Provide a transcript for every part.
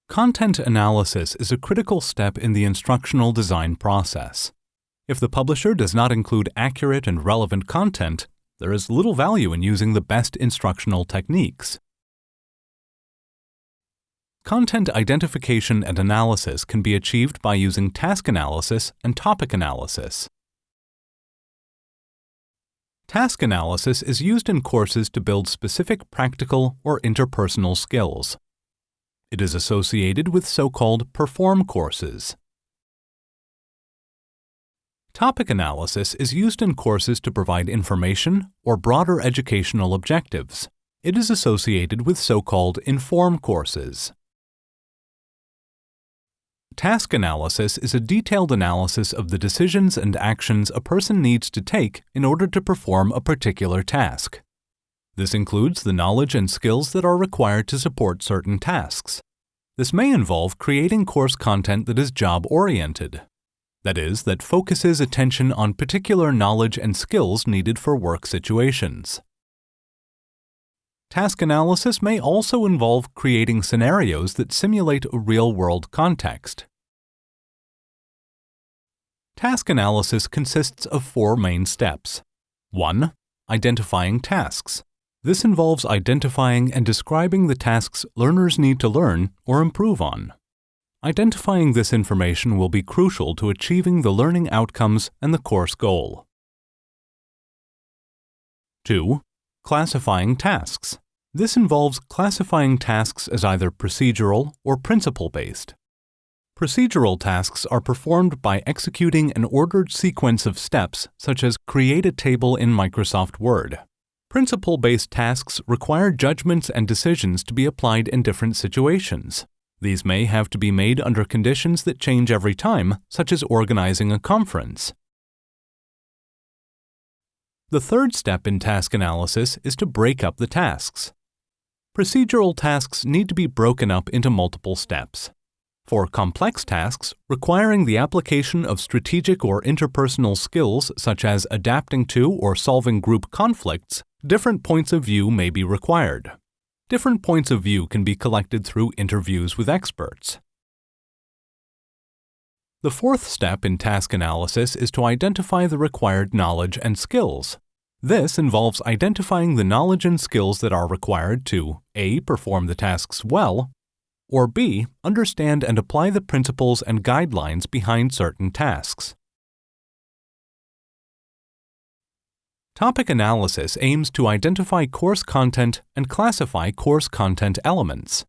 Content analysis is a critical step in the instructional design process. If the publisher does not include accurate and relevant content, there is little value in using the best instructional techniques. Content identification and analysis can be achieved by using task analysis and topic analysis. Task analysis is used in courses to build specific practical or interpersonal skills. It is associated with so-called perform courses. Topic analysis is used in courses to provide information or broader educational objectives. It is associated with so-called inform courses. Task analysis is a detailed analysis of the decisions and actions a person needs to take in order to perform a particular task. This includes the knowledge and skills that are required to support certain tasks. This may involve creating course content that is job-oriented. That is, that focuses attention on particular knowledge and skills needed for work situations. Task analysis may also involve creating scenarios that simulate a real-world context. Task analysis consists of 4 main steps. 1. Identifying tasks. This involves identifying and describing the tasks learners need to learn or improve on. Identifying this information will be crucial to achieving the learning outcomes and the course goal. 2. Classifying tasks. This involves classifying tasks as either procedural or principle-based. Procedural tasks are performed by executing an ordered sequence of steps, such as create a table in Microsoft Word. Principle-based tasks require judgments and decisions to be applied in different situations. These may have to be made under conditions that change every time, such as organizing a conference. The third step in task analysis is to break up the tasks. Procedural tasks need to be broken up into multiple steps. For complex tasks requiring the application of strategic or interpersonal skills such as adapting to or solving group conflicts, different points of view may be required. Different points of view can be collected through interviews with experts. The fourth step in task analysis is to identify the required knowledge and skills. This involves identifying the knowledge and skills that are required to A. Perform the tasks well, or B. Understand and apply the principles and guidelines behind certain tasks. Topic analysis aims to identify course content and classify course content elements.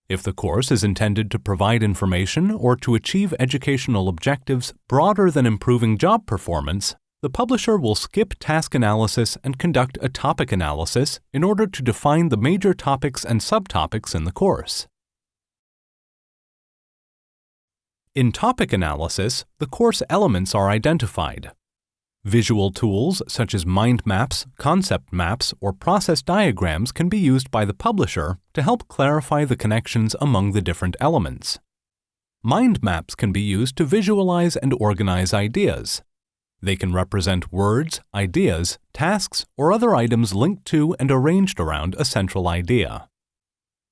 If the course is intended to provide information or to achieve educational objectives broader than improving job performance, the publisher will skip task analysis and conduct a topic analysis in order to define the major topics and subtopics in the course. In topic analysis, the course elements are identified. Visual tools such as mind maps, concept maps, or process diagrams can be used by the publisher to help clarify the connections among the different elements. Mind maps can be used to visualize and organize ideas. They can represent words, ideas, tasks, or other items linked to and arranged around a central idea.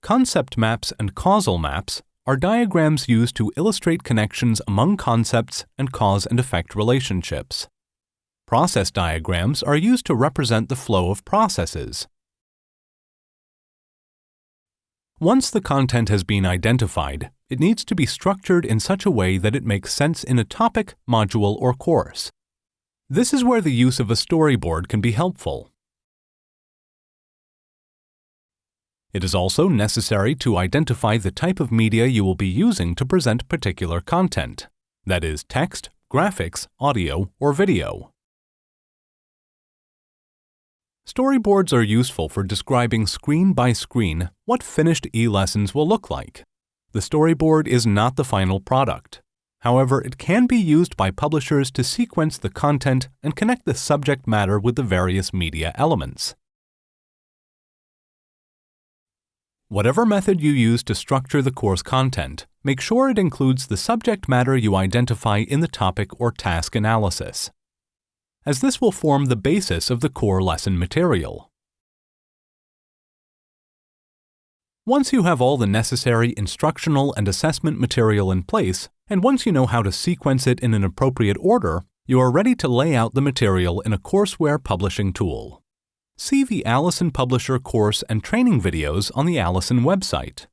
Concept maps and causal maps are diagrams used to illustrate connections among concepts and cause and effect relationships. Process diagrams are used to represent the flow of processes. Once the content has been identified, it needs to be structured in such a way that it makes sense in a topic, module, or course. This is where the use of a storyboard can be helpful. It is also necessary to identify the type of media you will be using to present particular content, that is, text, graphics, audio, or video. Storyboards are useful for describing screen by screen what finished e-lessons will look like. The storyboard is not the final product. However, it can be used by publishers to sequence the content and connect the subject matter with the various media elements. Whatever method you use to structure the course content, make sure it includes the subject matter you identify in the topic or task analysis, as this will form the basis of the core lesson material. Once you have all the necessary instructional and assessment material in place, and once you know how to sequence it in an appropriate order, you are ready to lay out the material in a courseware publishing tool. See the Alison Publisher course and training videos on the Alison website.